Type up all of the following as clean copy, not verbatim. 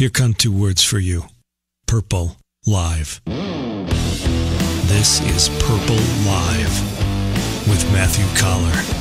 Here come two words for you. Purple Live. This is Purple Live with Matthew Coller.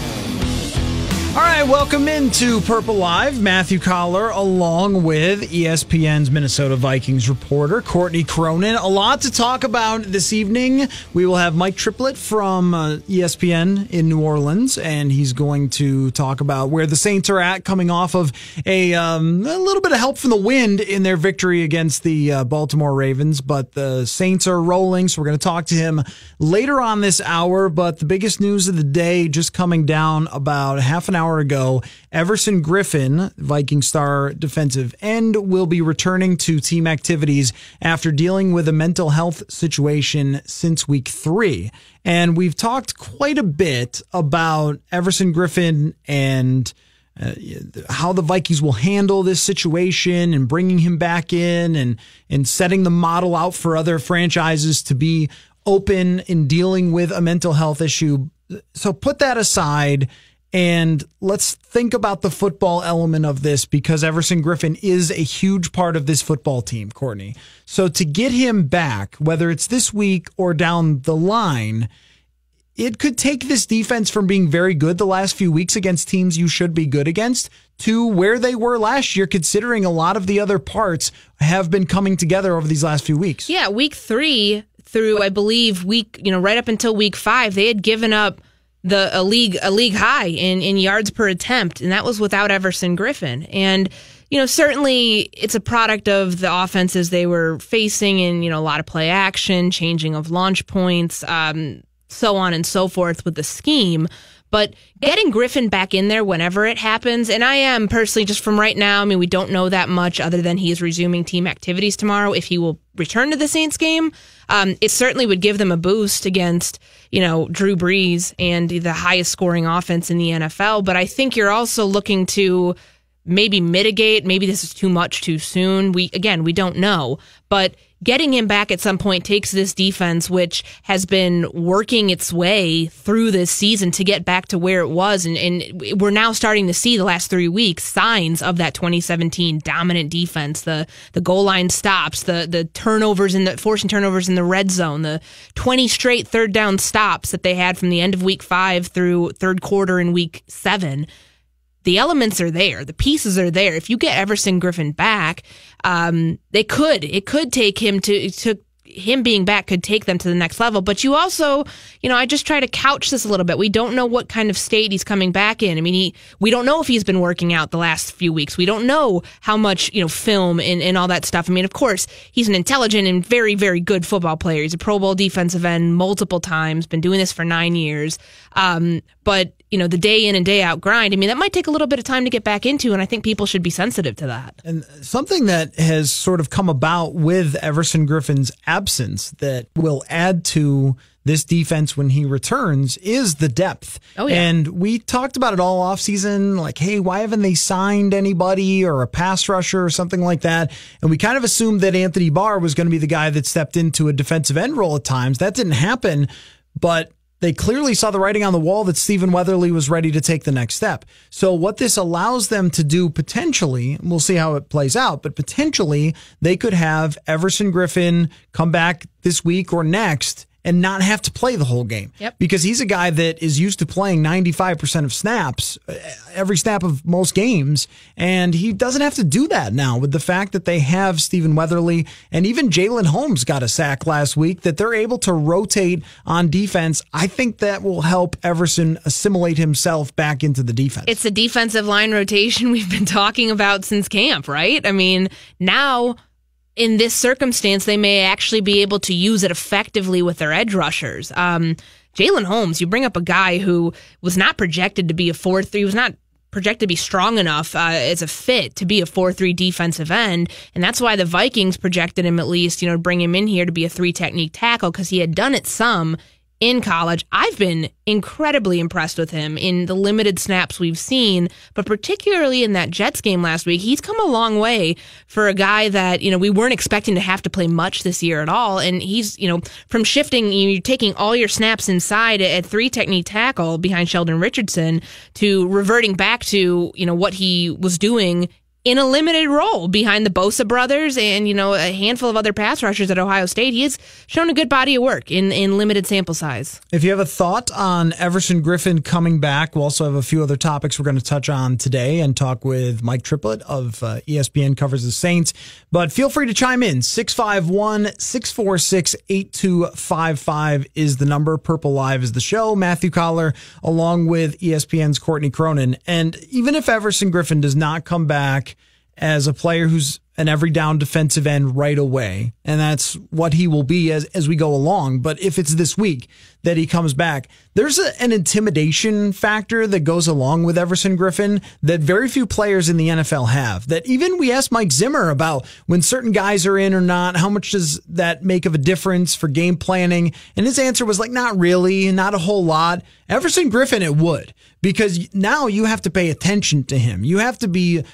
All right, welcome into Purple Live. Matthew Coller along with ESPN's Minnesota Vikings reporter, Courtney Cronin. A lot to talk about this evening. We will have Mike Triplett from ESPN in New Orleans, and he's going to talk about where the Saints are at coming off of a little bit of help from the wind in their victory against the Baltimore Ravens. But the Saints are rolling, so we're going to talk to him later on this hour. But the biggest news of the day just coming down about half an hour ago, Everson Griffen, Viking star defensive end, will be returning to team activities after dealing with a mental health situation since week 3. And we've talked quite a bit about Everson Griffen and how the Vikings will handle this situation and bringing him back in and setting the model out for other franchises to be open in dealing with a mental health issue. So put that aside. And let's think about the football element of this, because Everson Griffen is a huge part of this football team, Courtney. So to get him back, whether it's this week or down the line, it could take this defense from being very good the last few weeks against teams you should be good against to where they were last year, considering a lot of the other parts have been coming together over these last few weeks. Yeah, week 3 through, I believe, right up until week 5, they had given up a league high in yards per attempt, and that was without Everson Griffen. And certainly it's a product of the offenses they were facing, and a lot of play action, changing of launch points, so on and so forth with the scheme. But getting Griffen back in there whenever it happens, and I am personally, just from right now, we don't know that much other than he is resuming team activities tomorrow. If he will return to the Saints game, it certainly would give them a boost against, Drew Brees and the highest scoring offense in the NFL. But I think you're also looking to maybe mitigate. Maybe this is too much too soon. We don't know. But getting him back at some point takes this defense, which has been working its way through this season, to get back to where it was. And we're now starting to see the last 3 weeks signs of that 2017 dominant defense, the goal line stops, the turnovers forcing turnovers in the red zone, the 20 straight third down stops that they had from the end of week 5 through third quarter in week 7. The elements are there. The pieces are there. If you get Everson Griffen back, it could take him to him being back could take them to the next level. But you also, I just try to couch this a little bit. We don't know what kind of state he's coming back in. We don't know if he's been working out the last few weeks. We don't know how much, film and all that stuff. Of course, he's an intelligent and very, very good football player. He's a Pro Bowl defensive end multiple times, been doing this for 9 years. But the day in and day out grind, that might take a little bit of time to get back into, and I think people should be sensitive to that. And something that has sort of come about with Everson Griffen's absence that will add to this defense when he returns is the depth. Oh, yeah. And we talked about it all offseason, like, hey, why haven't they signed anybody or a pass rusher or something like that? And we kind of assumed that Anthony Barr was going to be the guy that stepped into a defensive end role at times. That didn't happen, but they clearly saw the writing on the wall that Stephen Weatherly was ready to take the next step. So what this allows them to do potentially, we'll see how it plays out, but potentially they could have Everson Griffen come back this week or next and not have to play the whole game. Yep. Because he's a guy that is used to playing 95% of snaps, every snap of most games, and he doesn't have to do that now with the fact that they have Stephen Weatherly, and even Jalen Holmes got a sack last week, that they're able to rotate on defense. I think that will help Everson assimilate himself back into the defense. It's a defensive line rotation we've been talking about since camp, right? Now in this circumstance, they may actually be able to use it effectively with their edge rushers. Jalen Holmes, you bring up a guy who was not projected to be a 4-3. He was not projected to be strong enough as a fit to be a 4-3 defensive end. And that's why the Vikings projected him at least, to bring him in here to be a 3-technique tackle, because he had done it some in college. I've been incredibly impressed with him in the limited snaps we've seen, but particularly in that Jets game last week. He's come a long way for a guy that, we weren't expecting to have to play much this year at all. And he's, from shifting, you're taking all your snaps inside at 3-technique tackle behind Sheldon Richardson to reverting back to, what he was doing in a limited role behind the Bosa brothers and, a handful of other pass rushers at Ohio State. He has shown a good body of work in limited sample size. If you have a thought on Everson Griffen coming back, we'll also have a few other topics we're going to touch on today and talk with Mike Triplett of ESPN covers the Saints. But feel free to chime in. 651-646-8255 is the number. Purple Live is the show. Matthew Coller along with ESPN's Courtney Cronin. And even if Everson Griffen does not come back as a player who's an every down defensive end right away, and that's what he will be as we go along. But if it's this week that he comes back, there's an intimidation factor that goes along with Everson Griffen that very few players in the NFL have. That even we asked Mike Zimmer about when certain guys are in or not, how much does that make of a difference for game planning? And his answer was like, not really, not a whole lot. Everson Griffen, it would, because now you have to pay attention to him. You have to be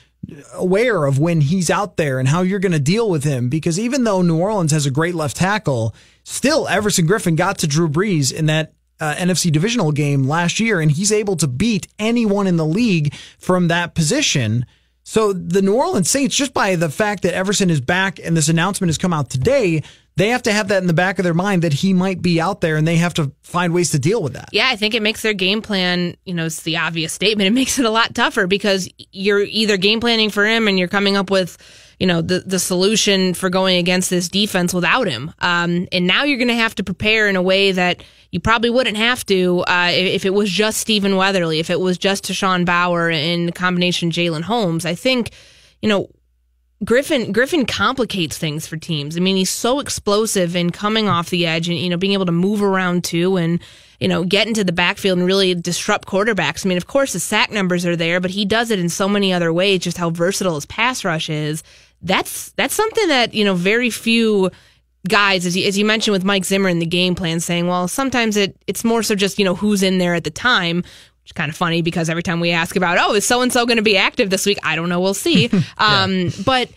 aware of when he's out there and how you're going to deal with him, because even though New Orleans has a great left tackle, still Everson Griffen got to Drew Brees in that NFC divisional game last year, and he's able to beat anyone in the league from that position. So the New Orleans Saints, just by the fact that Everson is back and this announcement has come out today, they have to have that in the back of their mind that he might be out there, and they have to find ways to deal with that. Yeah, I think it makes their game plan, it's the obvious statement. It makes it a lot tougher because you're either game planning for him and you're coming up with, the solution for going against this defense without him. And now you're going to have to prepare in a way that you probably wouldn't have to if it was just Stephen Weatherly, if it was just Tashawn Bauer and the combination Jalen Holmes. I think, Griffen complicates things for teams. I mean, he's so explosive in coming off the edge and, being able to move around too and, get into the backfield and really disrupt quarterbacks. I mean, of course, the sack numbers are there, but he does it in so many other ways, just how versatile his pass rush is. That's something that, very few guys, as you mentioned with Mike Zimmer in the game plan, saying, well, sometimes it's more so just, who's in there at the time. Which is kind of funny because every time we ask about, is so-and-so going to be active this week? I don't know. We'll see. But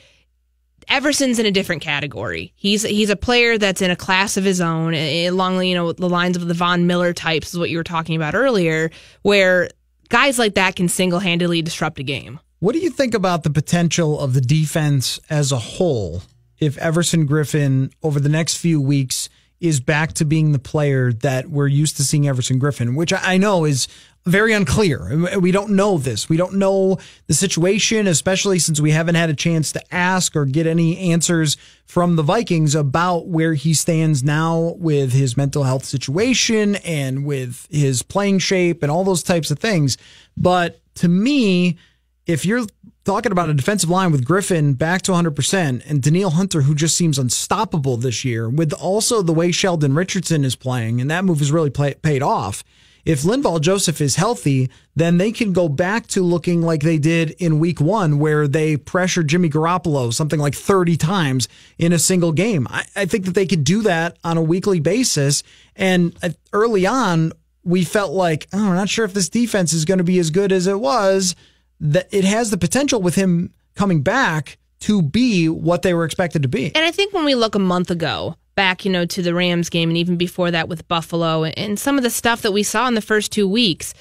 Everson's in a different category. He's a player that's in a class of his own, along the lines of the Von Miller types is what you were talking about earlier, where guys like that can single-handedly disrupt a game. What do you think about the potential of the defense as a whole if Everson Griffen over the next few weeks is back to being the player that we're used to seeing Everson Griffen, which I know is very unclear. We don't know this. We don't know the situation, especially since we haven't had a chance to ask or get any answers from the Vikings about where he stands now with his mental health situation and with his playing shape and all those types of things. But to me, if you're talking about a defensive line with Griffen back to 100% and Danielle Hunter, who just seems unstoppable this year, with also the way Sheldon Richardson is playing, and that move has really paid off. If Linval Joseph is healthy, then they can go back to looking like they did in week one, where they pressured Jimmy Garoppolo something like 30 times in a single game. I think that they could do that on a weekly basis. And early on, we felt like, we're not sure if this defense is going to be as good as it was. That it has the potential with him coming back to be what they were expected to be. And I think when we look a month ago, back, to the Rams game and even before that with Buffalo and some of the stuff that we saw in the first 2 weeks,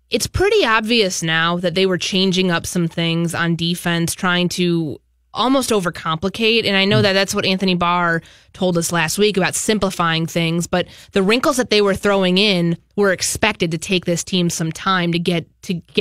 it's pretty obvious now that they were changing up some things on defense, trying to almost overcomplicate. And I know that that's what Anthony Barr told us last week about simplifying things, but the wrinkles that they were throwing in were expected to take this team some time to get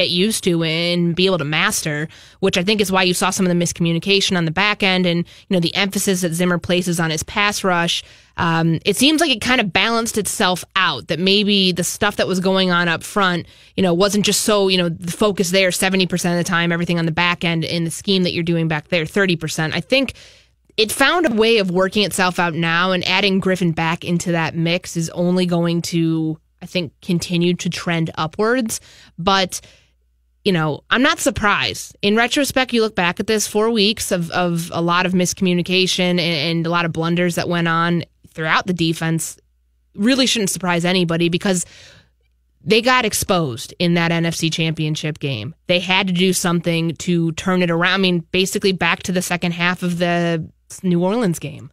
used to and be able to master, which I think is why you saw some of the miscommunication on the back end and, the emphasis that Zimmer places on his pass rush. It seems like it kind of balanced itself out, that maybe the stuff that was going on up front, wasn't just so, the focus there 70% of the time, everything on the back end in the scheme that you're doing back there 30%. I think it found a way of working itself out now, and adding Griffen back into that mix is only going to, I think, continue to trend upwards. But, I'm not surprised. In retrospect, you look back at this 4 weeks of a lot of miscommunication and a lot of blunders that went on throughout the defense. Really shouldn't surprise anybody because they got exposed in that NFC Championship game. They had to do something to turn it around. I mean, basically back to the second half of the New Orleans game.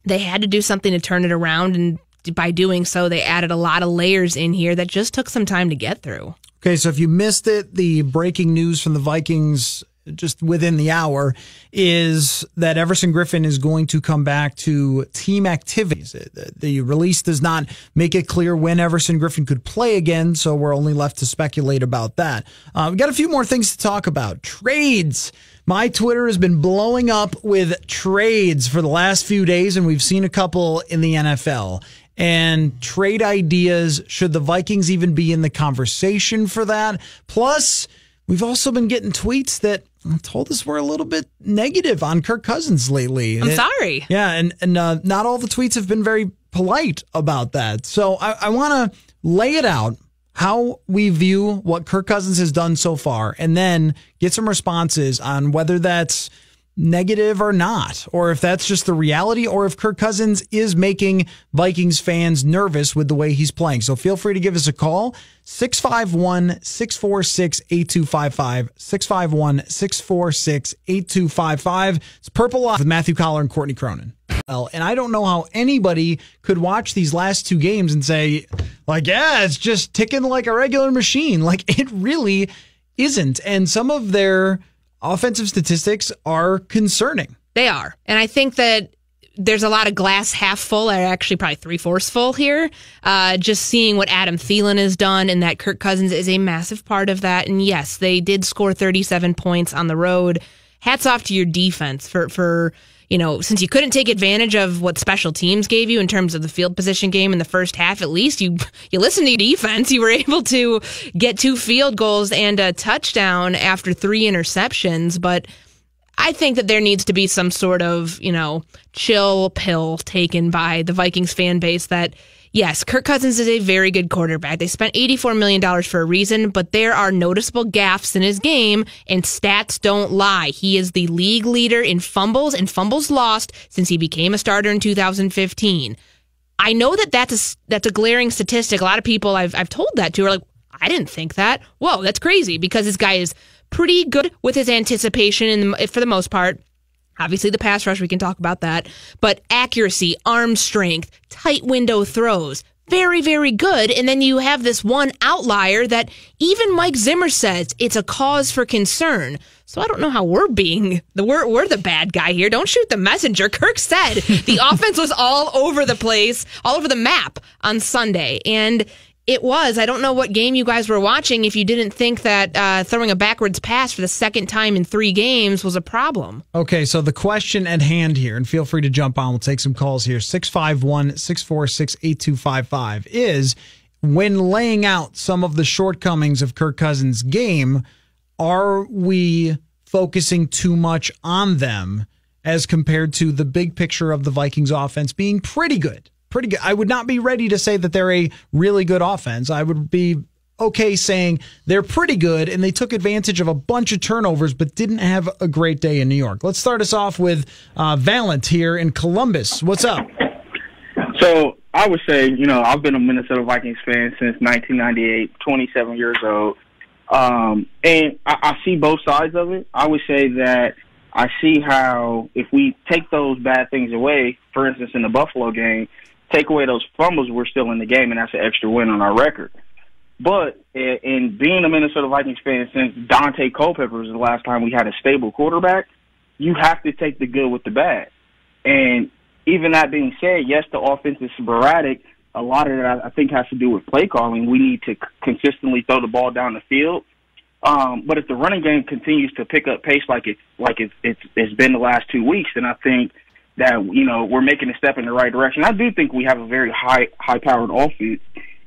They had to do something to turn it around, and by doing so, they added a lot of layers in here that just took some time to get through. Okay, so if you missed it, the breaking news from the Vikings just within the hour, is that Everson Griffen is going to come back to team activities. The release does not make it clear when Everson Griffen could play again, so we're only left to speculate about that. We've got a few more things to talk about. Trades. My Twitter has been blowing up with trades for the last few days, and we've seen a couple in the NFL. And trade ideas, should the Vikings even be in the conversation for that? Plus, we've also been getting tweets that told us we're a little bit negative on Kirk Cousins lately. I'm sorry. Yeah, and not all the tweets have been very polite about that. So I want to lay it out, how we view what Kirk Cousins has done so far, and then get some responses on whether that's negative or not, or if that's just the reality, or if Kirk Cousins is making Vikings fans nervous with the way he's playing. So feel free to give us a call, 651-646-8255, 651-646-8255. It's Purple Live with Matthew Coller and Courtney Cronin. And I don't know how anybody could watch these last two games and say, like, yeah, it's just ticking like a regular machine. Like, it really isn't. And some of their offensive statistics are concerning. They are. And I think that there's a lot of glass half full, or actually probably 3/4 full here. Just seeing what Adam Thielen has done, and that Kirk Cousins is a massive part of that. And yes, they did score 37 points on the road. Hats off to your defense for since you couldn't take advantage of what special teams gave you in terms of the field position game in the first half, at least you listened to your defense. You were able to get 2 field goals and a touchdown after 3 interceptions. But I think that there needs to be some sort of, chill pill taken by the Vikings fan base that, yes, Kirk Cousins is a very good quarterback. They spent $84 million for a reason, but there are noticeable gaffes in his game, and stats don't lie. He is the league leader in fumbles and fumbles lost since he became a starter in 2015. I know that that's a glaring statistic. A lot of people I've told that to are like, I didn't think that. Whoa, that's crazy, because this guy is pretty good with his anticipation for the most part. Obviously, the pass rush, we can talk about that. But accuracy, arm strength, tight window throws, very, very good. And then you have this one outlier that even Mike Zimmer says it's a cause for concern. So I don't know how we're the bad guy here. Don't shoot the messenger. Kirk said the offense was all over the place, all over the map on Sunday. And it was. I don't know what game you guys were watching if you didn't think that throwing a backwards pass for the second time in 3 games was a problem. Okay, so the question at hand here, and feel free to jump on, we'll take some calls here, 651-646-8255, is when laying out some of the shortcomings of Kirk Cousins' game, are we focusing too much on them as compared to the big picture of the Vikings offense being pretty good? Pretty good. I would not be ready to say that they're a really good offense. I would be okay saying they're pretty good, and they took advantage of a bunch of turnovers but didn't have a great day in New York. Let's start us off with Valent here in Columbus. What's up? So I would say, I've been a Minnesota Vikings fan since 1998, 27 years old. And I see both sides of it. I would say that I see how if we take those bad things away, for instance, in the Buffalo game, take away those fumbles, we're still in the game, and that's an extra win on our record. But in being a Minnesota Vikings fan since Dante Culpepper was the last time we had a stable quarterback, you have to take the good with the bad. And even that being said, yes, the offense is sporadic. A lot of that, I think, has to do with play calling. We need to consistently throw the ball down the field. But if the running game continues to pick up pace like it's been the last 2 weeks, then I think that, we're making a step in the right direction. I do think we have a very high-powered offense.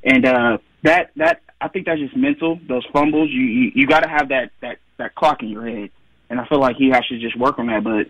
And that I think that's just mental, those fumbles. You got to have that clock in your head. And I feel like he has to just work on that. But,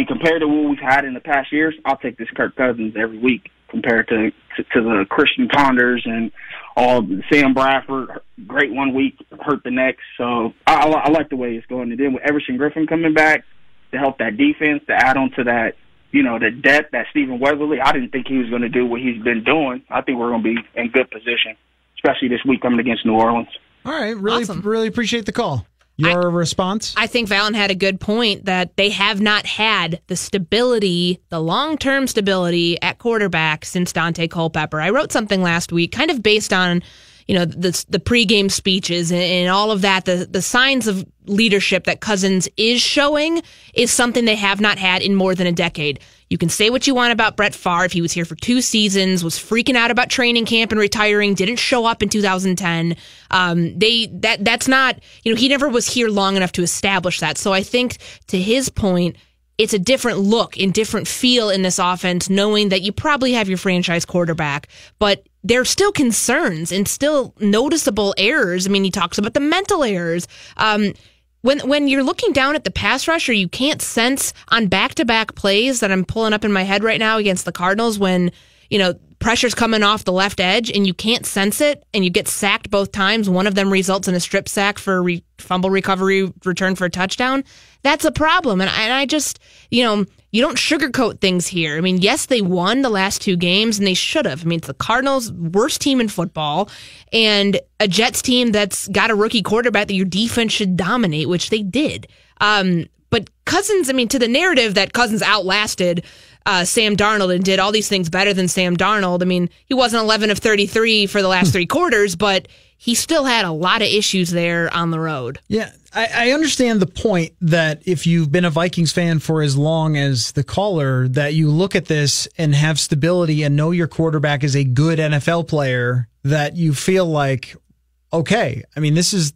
compared to what we've had in the past years, I'll take this Kirk Cousins every week compared to the Christian Ponders and all Sam Bradford, great 1 week, hurt the next. So I like the way it's going. And then with Everson Griffen coming back to help that defense, to add on to that, the depth that Stephen Weatherly, I didn't think he was going to do what he's been doing. I think we're going to be in good position, especially this week coming against New Orleans. All right. Really appreciate the call. Your response? I think Valen had a good point that they have not had the stability, the long-term stability at quarterback since Dante Culpepper. I wrote something last week kind of based on, the pregame speeches and all of that, the signs of leadership that Cousins is showing is something they have not had in more than a decade. You can say what you want about Brett Favre. He was here for 2 seasons, was freaking out about training camp and retiring, didn't show up in 2010. That's not, he never was here long enough to establish that. So I think, to his point, it's a different look and different feel in this offense, knowing that you probably have your franchise quarterback, but there's still concerns and still noticeable errors. I mean, he talks about the mental errors. When you're looking down at the pass rush, or you can't sense on back-to-back plays that I'm pulling up in my head right now against the Cardinals, when, pressure's coming off the left edge and you can't sense it and you get sacked both times, one of them results in a strip sack for a fumble recovery return for a touchdown, that's a problem. And I just, you don't sugarcoat things here. I mean, yes, they won the last 2 games, and they should have. I mean, it's the Cardinals' worst team in football, and a Jets team that's got a rookie quarterback that your defense should dominate, which they did. But Cousins, to the narrative that Cousins outlasted Sam Darnold and did all these things better than Sam Darnold, he wasn't 11 of 33 for the last 3 quarters, but he still had a lot of issues there on the road. Yeah, I understand the point that if you've been a Vikings fan for as long as the caller, that you look at this and have stability and know your quarterback is a good NFL player, that you feel like, okay, this is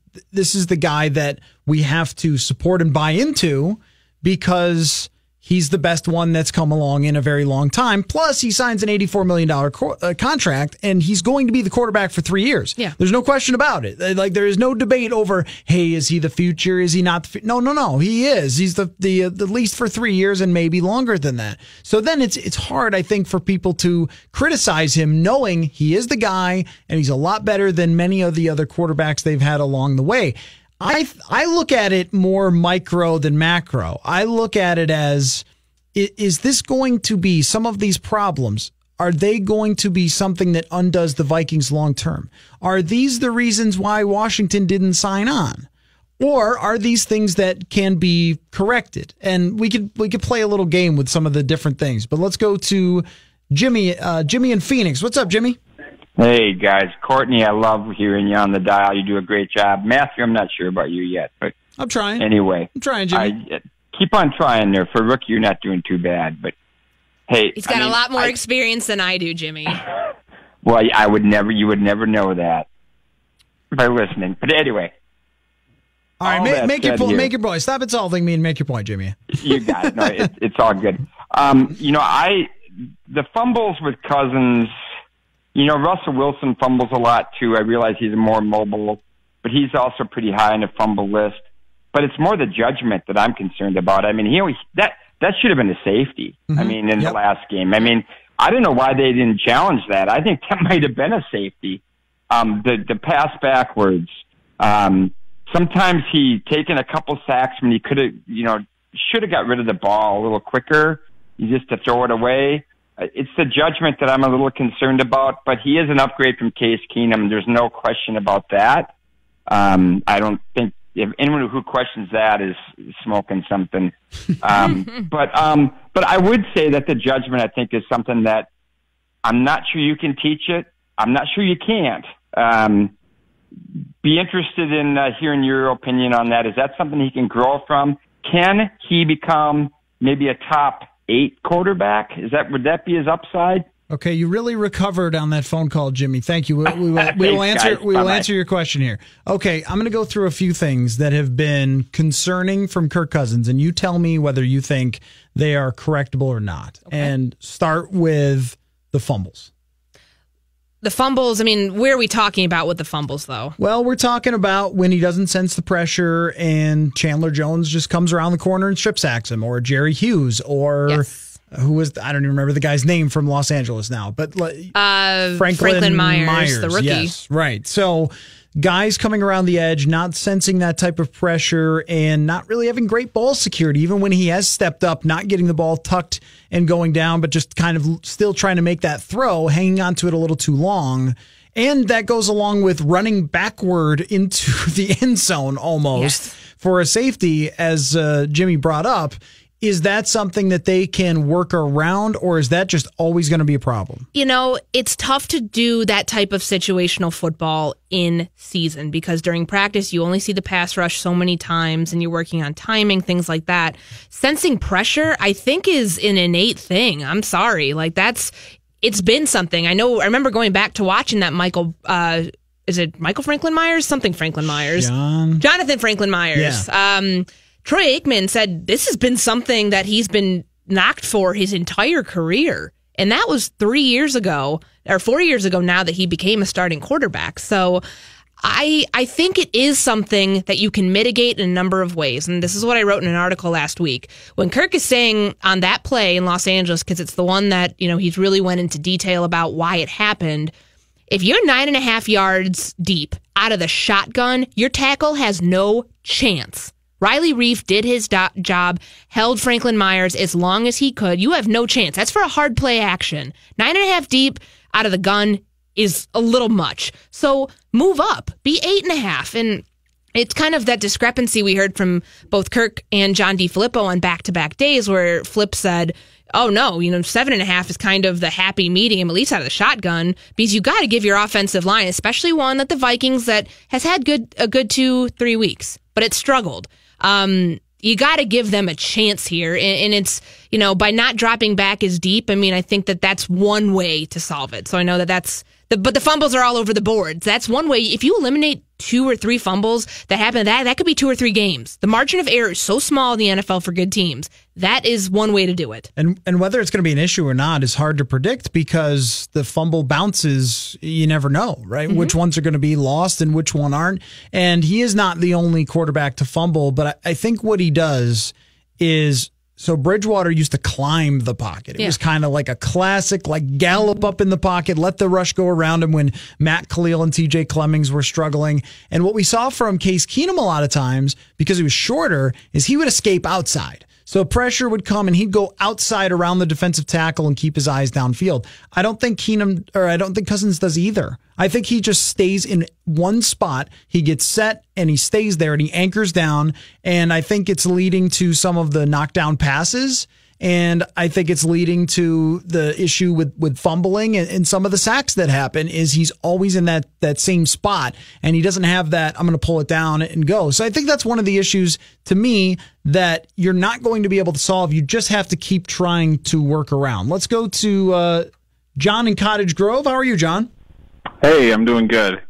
the guy that we have to support and buy into because he's the best one that's come along in a very long time. Plus, he signs an $84 million contract, and he's going to be the quarterback for 3 years. Yeah. There's no question about it. Like, there is no debate over, hey, is he the future? Is he not? No. He is. He's the least for 3 years and maybe longer than that. So then it's hard, I think, for people to criticize him, knowing he is the guy and he's a lot better than many of the other quarterbacks they've had along the way. I look at it more micro than macro. I look at it as, is this going to be, some of these problems, are they going to be something that undoes the Vikings long term? Are these the reasons why Washington didn't sign on? Or are these things that can be corrected? And we could play a little game with some of the different things. But let's go to Jimmy in Phoenix. What's up, Jimmy? Hey, guys. Courtney, I love hearing you on the dial. You do a great job. Matthew, I'm not sure about you yet, but I'm trying. Anyway. I'm trying, Jimmy. Keep on trying there. For a rookie, you're not doing too bad, but hey. He's got a lot more experience than I do, Jimmy. Well, you would never know that by listening. But anyway. All right, make your point. Stop insulting me and make your point, Jimmy. You got it. No, it's all good. The fumbles with Cousins, Russell Wilson fumbles a lot too. I realize he's more mobile, but he's also pretty high on the fumble list. But it's more the judgment that I'm concerned about. That should have been a safety. Mm-hmm. In the last game. I don't know why they didn't challenge that. I think that might have been a safety. The pass backwards. Sometimes he taken a couple sacks when he could have, should have got rid of the ball a little quicker, just to throw it away. It's the judgment that I'm a little concerned about, but he is an upgrade from Case Keenum. There's no question about that. I don't think if anyone who questions that is smoking something. But I would say that the judgment, I think, is something that I'm not sure you can teach it. I'm not sure you can't. Be interested in hearing your opinion on that. Is that something he can grow from? Can he become maybe a top 8 quarterback? Would that be his upside? Okay, you really recovered on that phone call, Jimmy. Thank you. We will answer your question here. Okay, I'm going to go through a few things that have been concerning from Kirk Cousins, and you tell me whether you think they are correctable or not. Okay. And start with the fumbles. The fumbles, where are we talking about with the fumbles, though? Well, we're talking about when he doesn't sense the pressure and Chandler Jones just comes around the corner and strip sacks him, or Jerry Hughes, or... Yes. Who was, I don't even remember the guy's name from Los Angeles now, but Franklin Myers, the rookie. Yes, right. So guys coming around the edge, not sensing that type of pressure and not really having great ball security, even when he has stepped up, not getting the ball tucked and going down, but just kind of still trying to make that throw, hanging on to it a little too long. And that goes along with running backward into the end zone almost for a safety, as Jimmy brought up. is that something that they can work around, or is that just always going to be a problem? It's tough to do that type of situational football in season because during practice, you only see the pass rush so many times and you're working on timing, things like that. Sensing pressure, I think, is an innate thing. I'm sorry. It's been something. I remember going back to watching that is it Michael Franklin Myers? Something Franklin Myers. Jonathan Franklin Myers. Yeah. Troy Aikman said this has been something that he's been knocked for his entire career. And that was 3 years ago, or 4 years ago now that he became a starting quarterback. So I think it is something that you can mitigate in a number of ways. And this is what I wrote in an article last week. When Kirk is saying on that play in Los Angeles, because it's the one that, he's really went into detail about why it happened. If you're 9.5 yards deep out of the shotgun, your tackle has no chance. Riley Reif did his job, held Franklin Myers as long as he could. You have no chance. That's for a hard play action. 9.5 deep out of the gun is a little much. So move up. Be 8.5. And it's kind of that discrepancy we heard from both Kirk and John DeFilippo on back-to-back days where Flip said, oh, no, 7.5 is kind of the happy medium, at least out of the shotgun, because you got to give your offensive line, especially one that the Vikings that has had a good 2-3 weeks, but it struggled. You got to give them a chance here. And it's, by not dropping back as deep, I think that's one way to solve it. So I know but the fumbles are all over the board. That's one way. If you eliminate 2 or 3 fumbles that happen, that could be 2 or 3 games. The margin of error is so small in the NFL for good teams. That is one way to do it. And whether it's going to be an issue or not is hard to predict because the fumble bounces, you never know, right? Mm-hmm. Which ones are going to be lost and which one aren't. And he is not the only quarterback to fumble, but I think what he does is, so Bridgewater used to climb the pocket. It was kind of like a classic, gallop up in the pocket, let the rush go around him when Matt Khalil and TJ Clemmings were struggling. And what we saw from Case Keenum a lot of times, because he was shorter, is he would escape outside. So pressure would come and he'd go outside around the defensive tackle and keep his eyes downfield. I don't think Cousins does either. I think he just stays in one spot. He gets set and he stays there and he anchors down. And I think it's leading to some of the knockdown passes. And I think it's leading to the issue with fumbling and some of the sacks that happen is he's always in that same spot and he doesn't have that, I'm going to pull it down and go. So I think that's one of the issues to me that you're not going to be able to solve. You just have to keep trying to work around. Let's go to John in Cottage Grove. How are you, John? Hey, I'm doing good.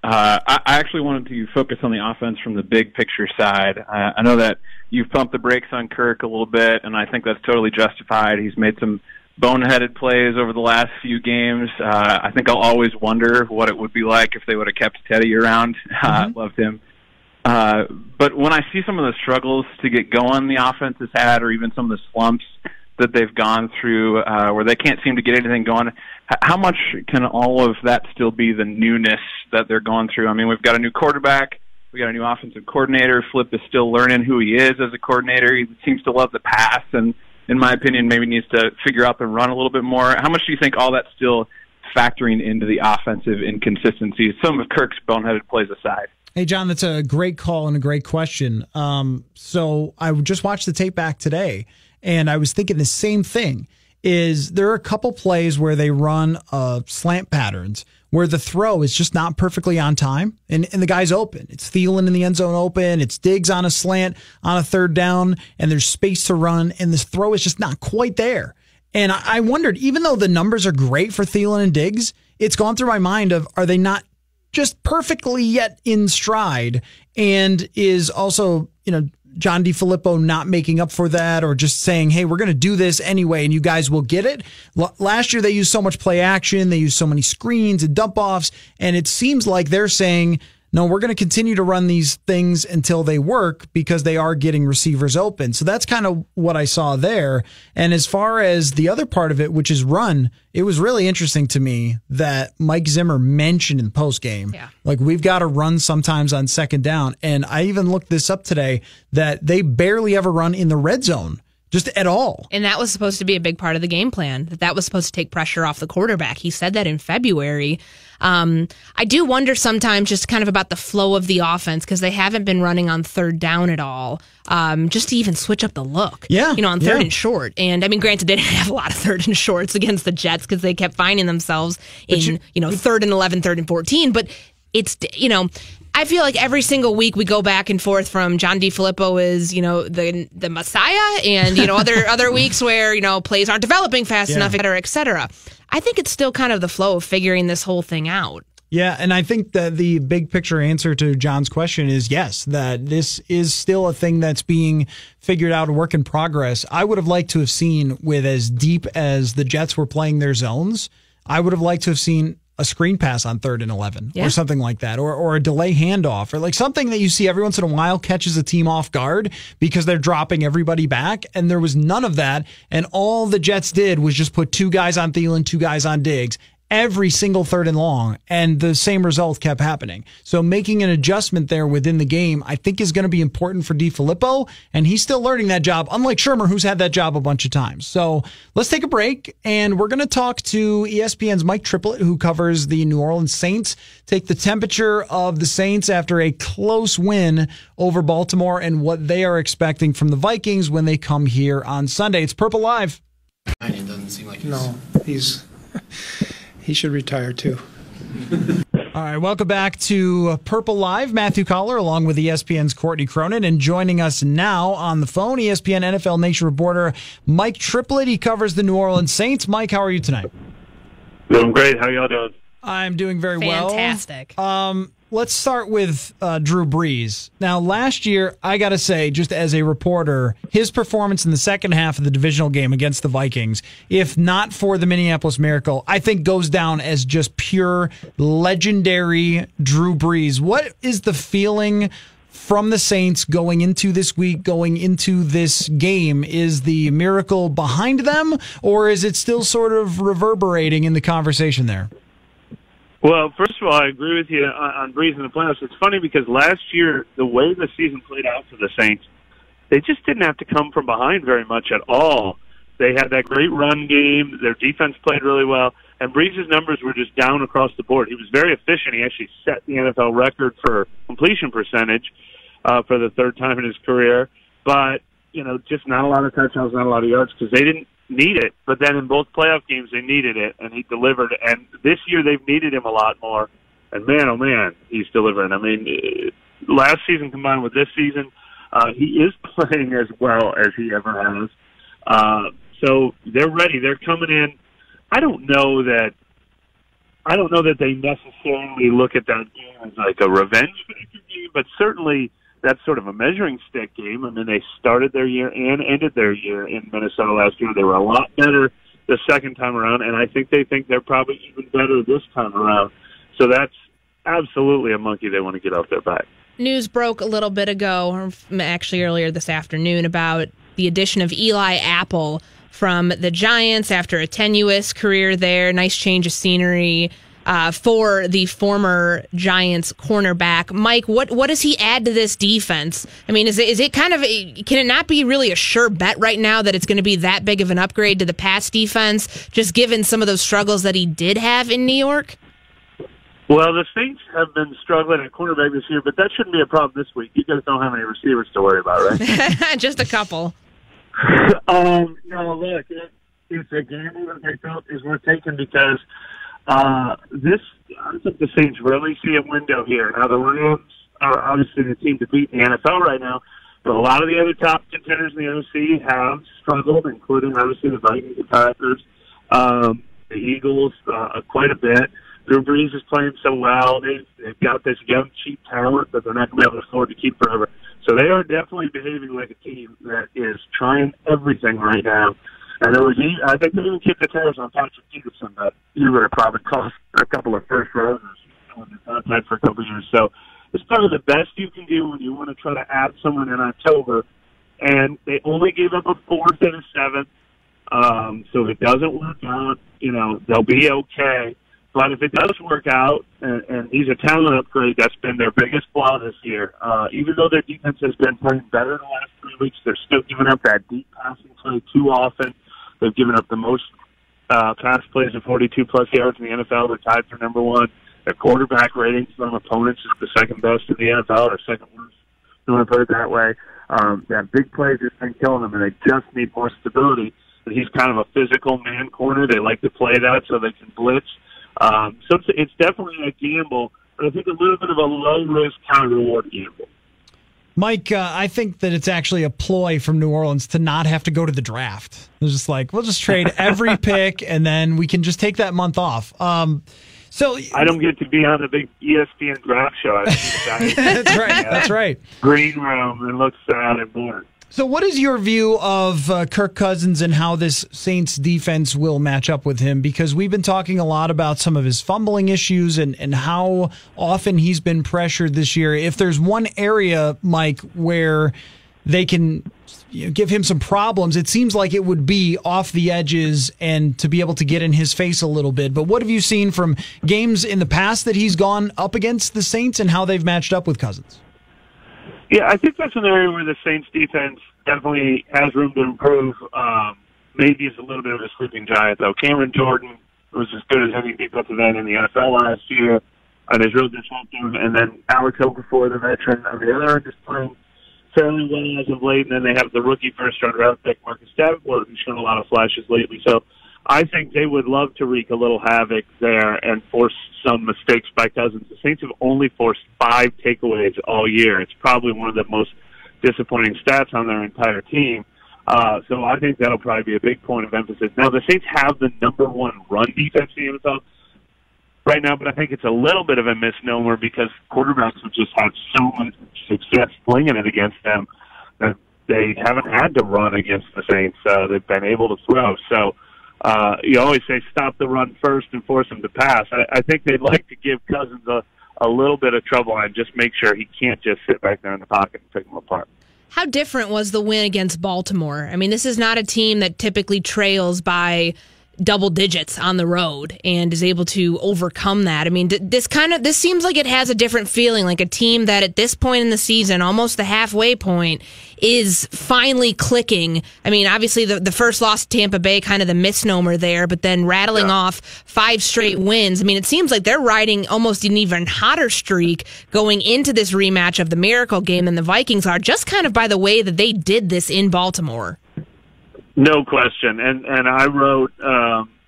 I actually wanted to focus on the offense from the big picture side. I know that you've pumped the brakes on Kirk a little bit, and I think that's totally justified. He's made some boneheaded plays over the last few games. I think I'll always wonder what it would be like if they would have kept Teddy around. Loved him. But when I see some of the struggles to get going the offense has had, or even some of the slumps that they've gone through where they can't seem to get anything going, how much can all of that still be the newness that they're going through? We've got a new quarterback. We got a new offensive coordinator. Flip is still learning who he is as a coordinator. He seems to love the pass, and in my opinion, maybe needs to figure out the run a little bit more. How much do you think all that's still factoring into the offensive inconsistencies, some of Kirk's boneheaded plays aside? Hey, John, that's a great call and a great question. So I just watched the tape back today, and I was thinking the same thing. Is there are a couple plays where they run slant patterns where the throw is just not perfectly on time and the guy's open. It's Thielen in the end zone open. It's Diggs on a slant on a third down and there's space to run and this throw is just not quite there. And I wondered, even though the numbers are great for Thielen and Diggs, it's gone through my mind of, are they not just perfectly yet in stride? And is also, John DeFilippo not making up for that or just saying, hey, we're going to do this anyway and you guys will get it. Last year, they used so much play action. They used so many screens and dump offs. And it seems like they're saying, no, we're going to continue to run these things until they work because they are getting receivers open. So that's kind of what I saw there. And as far as the other part of it, which is run, it was really interesting to me that Mike Zimmer mentioned in postgame, we've got to run sometimes on second down. And I even looked this up today that they barely ever run in the red zone just at all. And that was supposed to be a big part of the game plan, that was supposed to take pressure off the quarterback. He said that in February. I do wonder sometimes just kind of about the flow of the offense because they haven't been running on third down at all, just to even switch up the look. Yeah, on third and short. And I mean, granted, they didn't have a lot of third and shorts against the Jets because they kept finding themselves in, third and 11, third and 14. But it's, I feel like every single week we go back and forth from John DeFilippo is, the Messiah, and, other weeks where, plays aren't developing fast enough, et cetera, et cetera. I think it's still kind of the flow of figuring this whole thing out. Yeah, and I think that the big picture answer to John's question is yes, that this is still a thing that's being figured out, a work in progress. I would have liked to have seen, with as deep as the Jets were playing their zones, I would have liked to have seen a screen pass on 3rd and 11 or something like that, or a delay handoff, or like something that you see every once in a while catches a team off guard because they're dropping everybody back. And there was none of that. And all the Jets did was just put 2 guys on Thielen, 2 guys on Diggs, every single 3rd and long, and the same result kept happening. So making an adjustment there within the game, I think, is going to be important for DeFilippo, and he's still learning that job, unlike Shermer, who's had that job a bunch of times. So let's take a break, and we're going to talk to ESPN's Mike Triplett, who covers the New Orleans Saints, take the temperature of the Saints after a close win over Baltimore and what they are expecting from the Vikings when they come here on Sunday. It's Purple Live. It doesn't seem like he should retire too. All right, welcome back to Purple Live. Matthew Coller along with ESPN's Courtney Cronin, and joining us now on the phone, ESPN NFL Nation reporter Mike Triplett. He covers the New Orleans Saints. Mike, how are you tonight? Doing great. How y'all doing? I'm doing very well. Fantastic. Let's start with Drew Brees. Now, last year, I got to say, just as a reporter, his performance in the second half of the divisional game against the Vikings, if not for the Minneapolis Miracle, I think goes down as just pure legendary Drew Brees. What is the feeling from the Saints going into this week, going into this game? Is the miracle behind them, or is it still sort of reverberating in the conversation there? Well, first of all, I agree with you on Brees in the playoffs. It's funny because last year, the way the season played out for the Saints, they just didn't have to come from behind very much at all. They had that great run game. Their defense played really well. And Brees' numbers were just down across the board. He was very efficient. He actually set the NFL record for completion percentage for the 3rd time in his career. But, just not a lot of touchdowns, not a lot of yards because they didn't need it, but then in both playoff games they needed it, and he delivered. And this year they've needed him a lot more, and man, oh man, he's delivering. I mean, last season combined with this season, he is playing as well as he ever has. So they're ready. They're coming in. I don't know that they necessarily look at that game as like a revenge game, but certainly that's sort of a measuring stick game. I mean, they started their year and ended their year in Minnesota last year. They were a lot better the second time around, and I think they think they're probably even better this time around. So that's absolutely a monkey they want to get off their back. News broke a little bit ago, or actually earlier this afternoon, about the addition of Eli Apple from the Giants after a tenuous career there. Nice change of scenery for the former Giants cornerback. Mike, what does he add to this defense? I mean, is it kind of can it not be really a sure bet right now that it's going to be that big of an upgrade to the pass defense, just given some of those struggles that he did have in New York? Well, the Saints have been struggling at cornerback this year, but that shouldn't be a problem this week. You guys don't have any receivers to worry about, right? Just a couple. No, look, it's a gamble that they felt is worth taking because I think the Saints really see a window here. Now, the Rams are obviously the team to beat in the NFL right now, but a lot of the other top contenders in the NFC have struggled, including obviously the Vikings, the Packers, the Eagles, quite a bit. Drew Brees is playing so well. They've got this young, cheap talent that they're not going to be able to afford to keep forever. So they are definitely behaving like a team that is trying everything right now. And I think they even kicked the tires on Patrick Peterson that you would have probably cost a couple of first rounders on the contract for a couple of years. So it's probably the best you can do when you want to try to add someone in October. And they only gave up a 4th and a 7th. So if it doesn't work out, they'll be okay. But if it does work out, and he's a talent upgrade, that's been their biggest flaw this year. Even though their defense has been playing better the last 3 weeks, they're still giving up that deep passing play too often. They've given up the most pass plays of 42-plus yards in the NFL. They're tied for number one. Their quarterback ratings from opponents is the second best in the NFL, or second worst, if you want to put it that way. That big plays has been killing them, and they just need more stability. And he's kind of a physical man corner. They like to play that so they can blitz. So it's definitely a gamble, but I think a little bit of a low-risk, high-reward gamble. Mike, I think that it's actually a ploy from New Orleans to not have to go to the draft. It's just like, we'll just trade every pick, and then we can just take that month off. So I don't get to be on the big ESPN draft show. That's right. That's right. Green room and look sad and bored. So what is your view of Kirk Cousins and how this Saints defense will match up with him? Because we've been talking a lot about some of his fumbling issues and how often he's been pressured this year. If there's one area, Mike, where they can give him some problems, it seems like it would be off the edges and to be able to get in his face a little bit. But what have you seen from games in the past that he's gone up against the Saints and how they've matched up with Cousins? Yeah, I think that's an area where the Saints defense definitely has room to improve. Maybe it's a little bit of a sleeping giant, though. Cameron Jordan was as good as any defensive end in the NFL last year, and is real disruptive. And then Alex Okafor, the veteran on the other end, is playing fairly well as of late. And then they have the rookie first-round draft pick, Marcus Davenport, who's shown a lot of flashes lately. So I think they would love to wreak a little havoc there and force some mistakes by Cousins. The Saints have only forced 5 takeaways all year. It's probably one of the most disappointing stats on their entire team. So I think that'll probably be a big point of emphasis. Now, the Saints have the number one run defense in the NFL right now, but I think it's a little bit of a misnomer because quarterbacks have just had so much success flinging it against them that they haven't had to run against the Saints. They've been able to throw. So you always say stop the run first and force them to pass. I think they'd like to give Cousins a little bit of trouble and just make sure he can't just sit back there in the pocket and pick them apart. How different was the win against Baltimore? I mean, this is not a team that typically trails by double digits on the road and is able to overcome that. I mean, this seems like it has a different feeling, like a team that at this point in the season, almost the halfway point, is finally clicking. I mean, obviously the first loss to Tampa Bay, kind of the misnomer there, but then rattling off 5 straight wins. I mean, it seems like they're riding almost an even hotter streak going into this rematch of the Miracle game than the Vikings are, just kind of by the way that they did this in Baltimore. No question. And I wrote,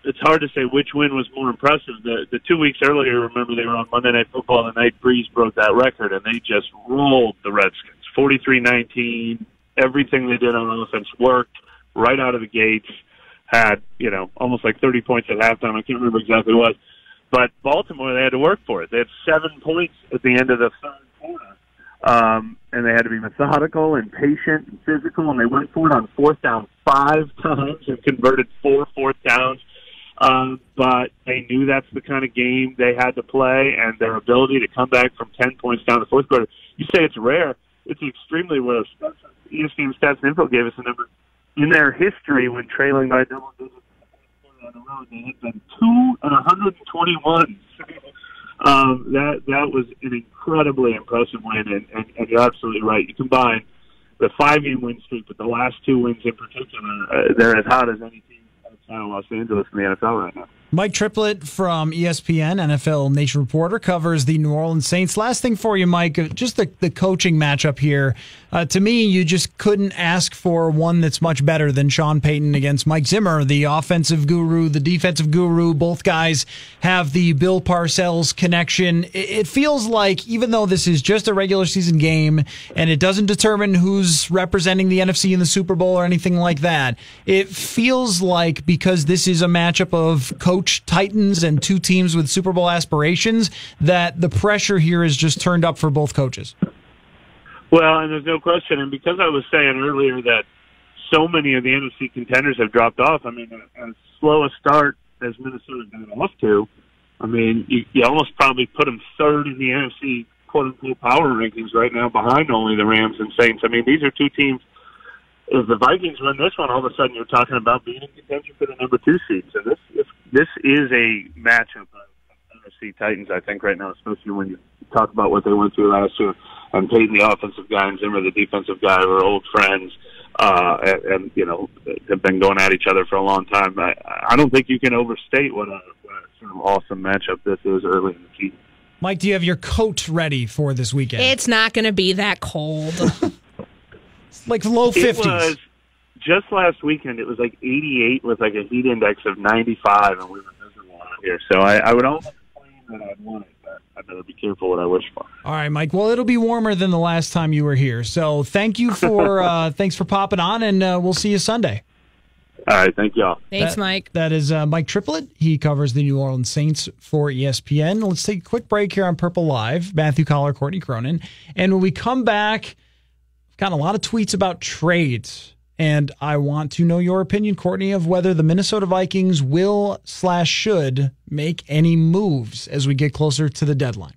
it's hard to say which win was more impressive. The 2 weeks earlier, remember, they were on Monday Night Football, and the night Breeze broke that record, and they just rolled the Redskins. 43-19. Everything they did on offense worked right out of the gates. Had, almost like 30 points at halftime. I can't remember exactly what it was. But Baltimore, they had to work for it. They had 7 points at the end of the third quarter. And they had to be methodical and patient and physical, and they went for it on 4th down 5 times and converted 4 fourth downs. But they knew that's the kind of game they had to play, and their ability to come back from 10 points down the fourth quarter. You say it's rare. It's extremely rare. ESPN Stats and Info gave us a number. In their history, when trailing by double digits on the road, they had been 2-121. That was an incredibly impressive win, and you're absolutely right. You combine the 5-game win streak with the last 2 wins in particular, they're as hot as any team outside of Los Angeles in the NFL right now. Mike Triplett from ESPN, NFL Nation reporter, covers the New Orleans Saints. Last thing for you, Mike, just the coaching matchup here. To me, you just couldn't ask for one that's much better than Sean Payton against Mike Zimmer, the offensive guru, the defensive guru. Both guys have the Bill Parcells connection. It feels like, even though this is just a regular season game and it doesn't determine who's representing the NFC in the Super Bowl or anything like that, it feels like because this is a matchup of coach titans and 2 teams with Super Bowl aspirations, that the pressure here is just turned up for both coaches. Well, and there's no question. And because I was saying earlier that so many of the NFC contenders have dropped off, I mean, as slow a start as Minnesota got off to, I mean, you almost probably put them 3rd in the NFC quote-unquote power rankings right now, behind only the Rams and Saints. I mean, these are 2 teams. If the Vikings win this one, all of a sudden you're talking about being in contention for the number 2 seed. So this is a matchup of NFC Titans, I think, right now, especially when you talk about what they went through last year. And Peyton, the offensive guy, and Zimmer, the defensive guy, were old friends, and have been going at each other for a long time. I don't think you can overstate what a sort of awesome matchup this is early in the season. Mike, do you have your coat ready for this weekend? It's not going to be that cold. It's like low 50s. It was just last weekend. It was like 88 with like a heat index of 95, and we were miserable out here. So I would almost claim that I'd want it, but I better be careful what I wish for. All right, Mike. Well, it'll be warmer than the last time you were here. So thank you for thanks for popping on, and we'll see you Sunday. All right, thank y'all. Thanks, Mike. That is Mike Triplett. He covers the New Orleans Saints for ESPN. Let's take a quick break here on Purple Live. Matthew Coller, Courtney Cronin. And when we come back, we've gotten a lot of tweets about trades. And I want to know your opinion, Courtney, of whether the Minnesota Vikings will/should make any moves as we get closer to the deadline.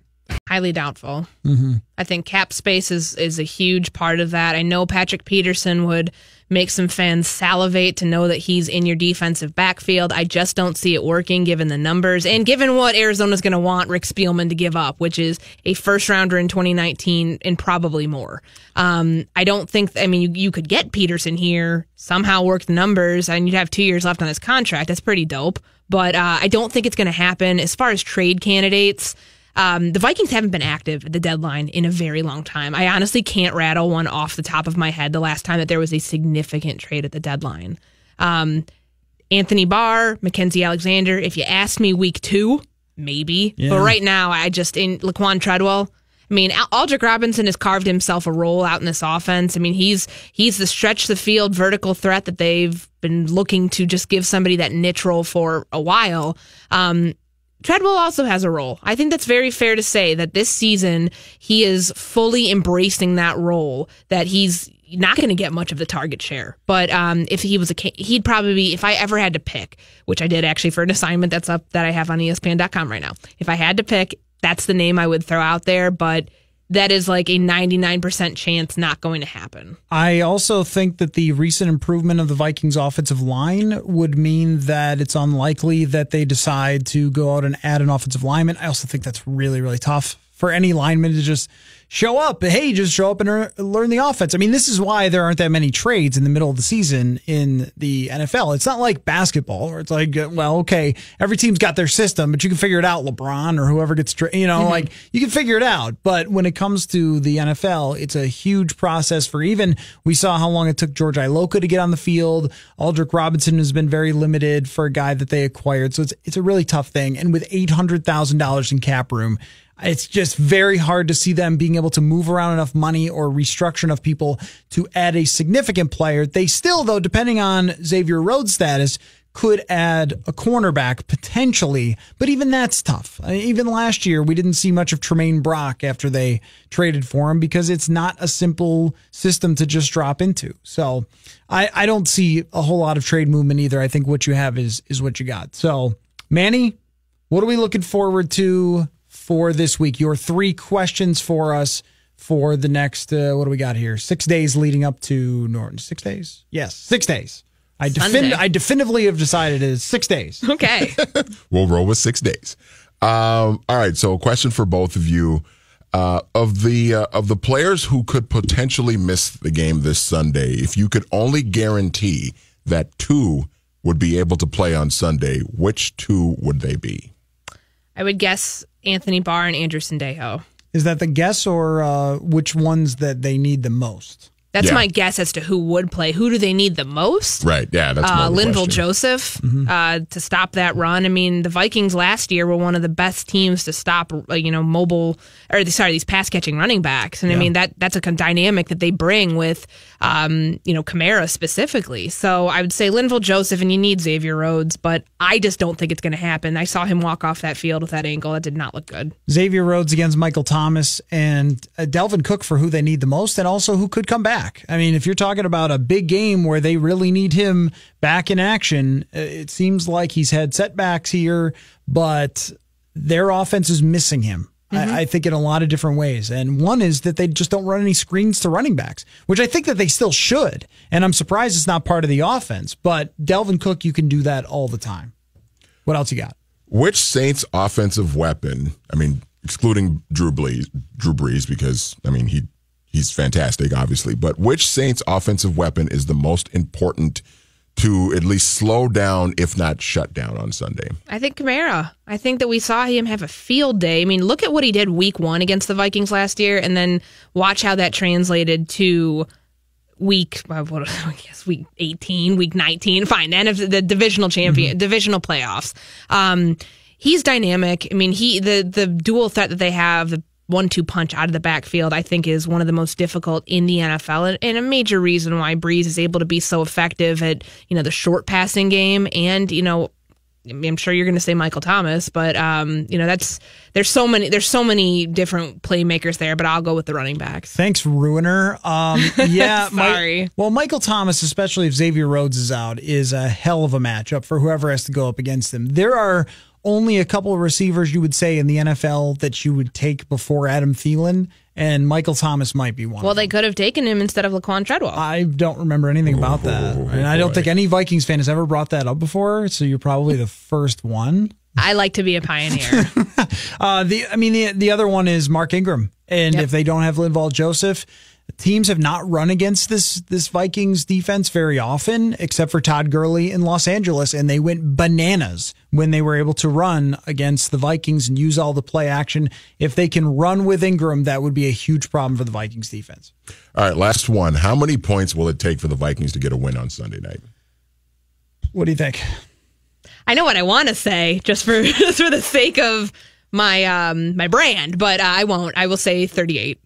Highly doubtful. Mm-hmm. I think cap space is a huge part of that. I know Patrick Peterson would make some fans salivate to know that he's in your defensive backfield. I just don't see it working given the numbers and given what Arizona's going to want Rick Spielman to give up, which is a first-rounder in 2019 and probably more. I don't think, you could get Peterson here, somehow work the numbers, and you'd have 2 years left on his contract. That's pretty dope. But I don't think it's going to happen. As far as trade candidates, the Vikings haven't been active at the deadline in a very long time. I honestly can't rattle one off the top of my head the last time that there was a significant trade at the deadline. Anthony Barr, Mackenzie Alexander, if you asked me week 2, maybe. Yeah. But right now, in Laquan Treadwell, Aldrick Robinson has carved himself a role out in this offense. He's the stretch the field vertical threat that they've been looking to just give somebody that niche role for a while. Treadwell also has a role. I think that's very fair to say that this season he is fully embracing that role, that he's not going to get much of the target share. But if he was he'd probably be, if I ever had to pick, which I did actually for an assignment that's up that I have on ESPN.com right now. If I had to pick, that's the name I would throw out there, but that is like a 99% chance not going to happen. I also think that the recent improvement of the Vikings offensive line would mean that it's unlikely that they decide to go out and add an offensive lineman. I also think that's really, really tough for any lineman to just show up. Hey, just show up and learn the offense. This is why there aren't that many trades in the middle of the season in the NFL. It's not like basketball where it's like, well, okay, every team's got their system, but you can figure it out. LeBron or whoever gets, like you can figure it out. But when it comes to the NFL, it's a huge process for we saw how long it took George Iloka to get on the field. Aldrick Robinson has been very limited for a guy that they acquired. So it's a really tough thing. And with $800,000 in cap room, it's just very hard to see them being able to move around enough money or restructure enough people to add a significant player. They still, though, depending on Xavier Rhodes' status, could add a cornerback potentially, but even that's tough. Even last year, we didn't see much of Tremaine Brock after they traded for him because it's not a simple system to just drop into. So I don't see a whole lot of trade movement either. I think what you have is what you got. So, Manny, what are we looking forward to for this week? Your 3 questions for us for the next, what do we got here? 6 days leading up to Norton. 6 days? Yes, 6 days. I definitively have decided it is 6 days. Okay. We'll roll with 6 days. All right. So a question for both of you. Of the players who could potentially miss the game this Sunday, if you could only guarantee that 2 would be able to play on Sunday, which 2 would they be? I would guess Anthony Barr and Andrew Sendejo. Is that the guess or which ones that they need the most? That's my guess as to who would play. Who do they need the most? Right, yeah, that's more Linval Joseph to stop that run. The Vikings last year were one of the best teams to stop, these pass-catching running backs. And that's a dynamic that they bring with, Kamara specifically. So I would say Linval Joseph, and you need Xavier Rhodes, but I just don't think it's going to happen. I saw him walk off that field with that ankle. That did not look good. Xavier Rhodes against Michael Thomas and Delvin Cook for who they need the most, and also who could come back. If you're talking about a big game where they really need him back in action, it seems like he's had setbacks here, but their offense is missing him. I think in a lot of different ways. And one is that they just don't run any screens to running backs, which I think that they still should. And I'm surprised it's not part of the offense. But Delvin Cook, you can do that all the time. What else you got? Which Saints offensive weapon, I mean, excluding Drew Brees, because, I mean, he's fantastic, obviously, but which Saints offensive weapon is the most important to at least slow down, if not shut down on Sunday? I think Kamara. I think that we saw him have a field day. I mean, look at what he did week 1 against the Vikings last year, and then watch how that translated to week 18, week 19, fine, end of the divisional champion, divisional playoffs. He's dynamic. I mean, the dual threat that they have, the 1-2 punch out of the backfield, I think is one of the most difficult in the NFL, and a major reason why Breeze is able to be so effective at, the short passing game. And, I'm sure you're going to say Michael Thomas, but there's so many different playmakers there, but I'll go with the running backs. Thanks, Ruiner. Yeah, sorry. Michael Thomas, especially if Xavier Rhodes is out, is a hell of a matchup for whoever has to go up against him. There are only a couple of receivers you would say in the NFL that you would take before Adam Thielen, and Michael Thomas might be one. Well, they could have taken him instead of Laquan Treadwell. I don't remember anything about that. And I don't think any Vikings fan has ever brought that up before, so you're probably the first one. I like to be a pioneer. The other one is Mark Ingram. And if they don't have Linval Joseph, teams have not run against this Vikings defense very often, except for Todd Gurley in Los Angeles, and they went bananas when they were able to run against the Vikings and use all the play action. If they can run with Ingram, that would be a huge problem for the Vikings defense. All right, last one. How many points will it take for the Vikings to get a win on Sunday night? What do you think? I know what I want to say, just for the sake of my brand, but I won't. I will say 38.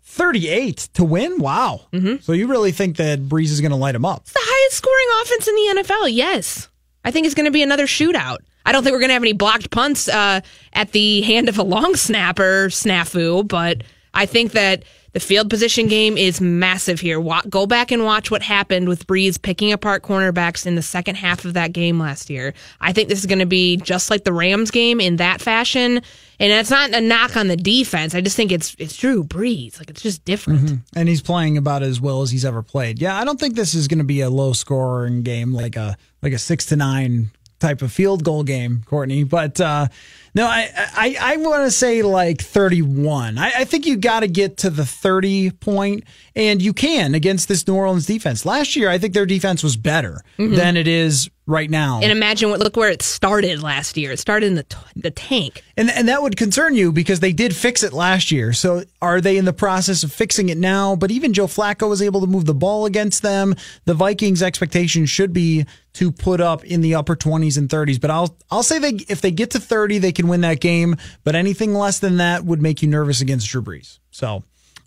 38 to win? Wow. Mm-hmm. So you really think that Breeze is going to light him up? It's the highest scoring offense in the NFL, yes. I think it's going to be another shootout. I don't think we're going to have any blocked punts at the hand of a long snapper snafu, but I think that the field position game is massive here. Go back and watch what happened with Breeze picking apart cornerbacks in the second half of that game last year. I think this is going to be just like the Rams game in that fashion. And it's not a knock on the defense. I just think it's Drew Brees. Like, it's just different. Mm-hmm. And he's playing about as well as he's ever played. Yeah, I don't think this is going to be a low scoring game like a 6-9 type of field goal game, Courtney. But no, I want to say like 31. I think you got to get to the 30 point, and you can against this New Orleans defense. Last year, I think their defense was better than it is right now. And imagine look where it started last year. It started in the tank. And that would concern you because they did fix it last year. So are they in the process of fixing it now? But even Joe Flacco was able to move the ball against them. The Vikings' expectation should be to put up in the upper 20s and 30s. But I'll say if they get to 30, they can win that game. But anything less than that would make you nervous against Drew Brees. So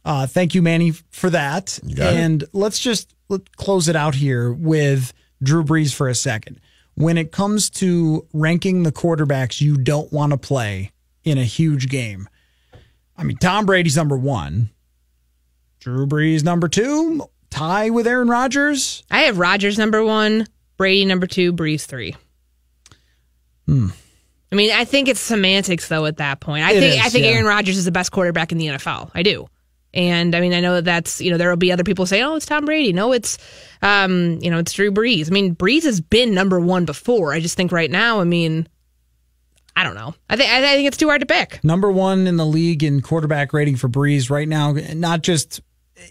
thank you, Manny, for that. And let's close it out here with Drew Brees for a second. When it comes to ranking the quarterbacks you don't want to play in a huge game, I mean, Tom Brady's number 1. Drew Brees number 2. Tie with Aaron Rodgers. I have Rodgers number 1, Brady number 2, Brees 3. I mean, I think it's semantics, though, at that point. I think Aaron Rodgers is the best quarterback in the NFL. I do. And I mean, I know that's, there will be other people saying, oh, it's Tom Brady. No, it's, it's Drew Brees. I mean, Brees has been number 1 before. I just think right now, I mean, I don't know. I think it's too hard to pick. Number 1 in the league in quarterback rating for Brees right now. Not just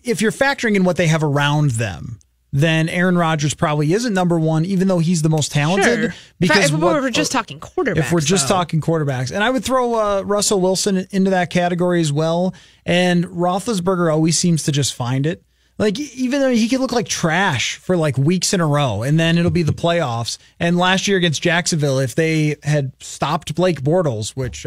if you're factoring in what they have around them, then Aaron Rodgers probably isn't number 1, even though he's the most talented. Sure. Because if we're just talking quarterbacks. If we're just talking quarterbacks. And I would throw Russell Wilson into that category as well. And Roethlisberger always seems to just find it. Like, even though he could look like trash for like weeks in a row, and then it'll be the playoffs. And last year against Jacksonville, if they had stopped Blake Bortles, which...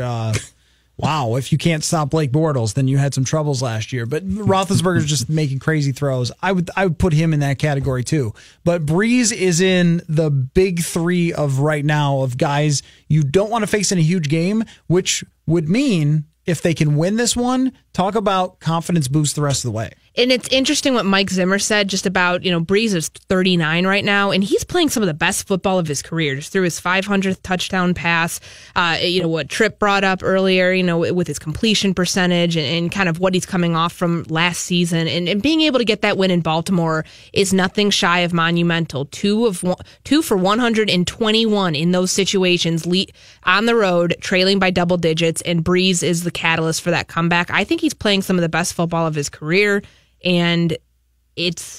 wow, if you can't stop Blake Bortles, then you had some troubles last year. But Roethlisberger's just making crazy throws. I would put him in that category too. But Brees is in the big 3 of right now of guys you don't want to face in a huge game, which would mean if they can win this one, talk about confidence boost the rest of the way. And it's interesting what Mike Zimmer said just about, Brees is 39 right now, and he's playing some of the best football of his career, just through his 500th touchdown pass. What Tripp brought up earlier, with his completion percentage and kind of what he's coming off from last season. And being able to get that win in Baltimore is nothing shy of monumental. 2 for 121 in those situations, on the road, trailing by double digits, and Brees is the catalyst for that comeback. I think he's playing some of the best football of his career. And Vikings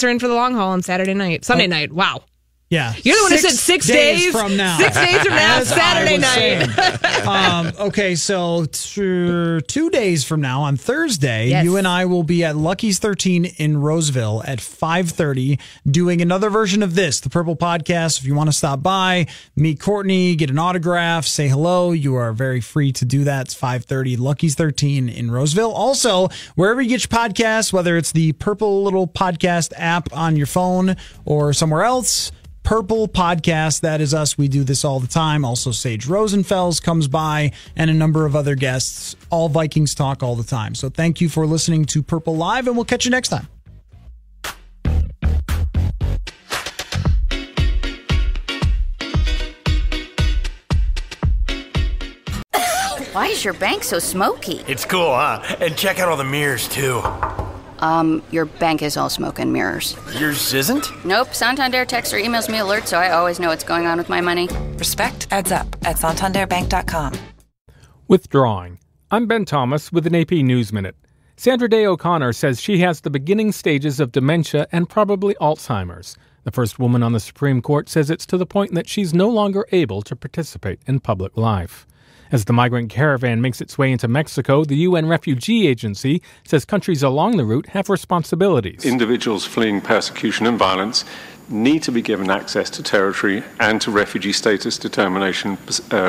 are in for the long haul on Sunday night. Wow. Yeah. You're the one who said 6 days from now. 6 days from now, Saturday night. Okay, so 2 days from now on Thursday, Yes. you and I will be at Lucky's 13 in Roseville at 5:30 doing another version of this, the Purple Podcast. If you want to stop by, meet Courtney, get an autograph, say hello, you are very free to do that. It's 5:30, Lucky's 13 in Roseville. Also, wherever you get your podcasts, whether it's the Purple Little Podcast app on your phone or somewhere else, Purple Podcast, that is us. We do this all the time. Also, Sage Rosenfels comes by and a number of other guests. All Vikings talk all the time. So thank you for listening to Purple Live, and we'll catch you next time. Why is your bank so smoky? It's cool, huh? And check out all the mirrors, too. Your bank is all smoke and mirrors. Yours isn't? Nope. Santander texts or emails me alerts, so I always know what's going on with my money. Respect adds up at santanderbank.com. Withdrawing. I'm Ben Thomas with an AP News Minute. Sandra Day O'Connor says she has the beginning stages of dementia and probably Alzheimer's. The first woman on the Supreme Court says it's to the point that she's no longer able to participate in public life. As the migrant caravan makes its way into Mexico, the UN Refugee Agency says countries along the route have responsibilities. Individuals fleeing persecution and violence need to be given access to territory and to refugee status determination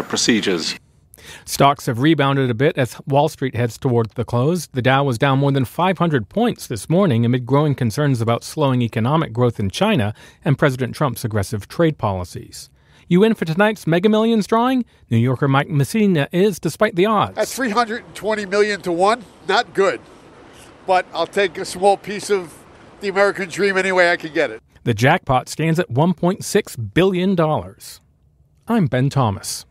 procedures. Stocks have rebounded a bit as Wall Street heads towards the close. The Dow was down more than 500 points this morning amid growing concerns about slowing economic growth in China and President Trump's aggressive trade policies. You in for tonight's Mega Millions drawing? New Yorker Mike Messina is, despite the odds. At 320 million to 1, not good. But I'll take a small piece of the American dream any way I can get it. The jackpot stands at $1.6 billion. I'm Ben Thomas.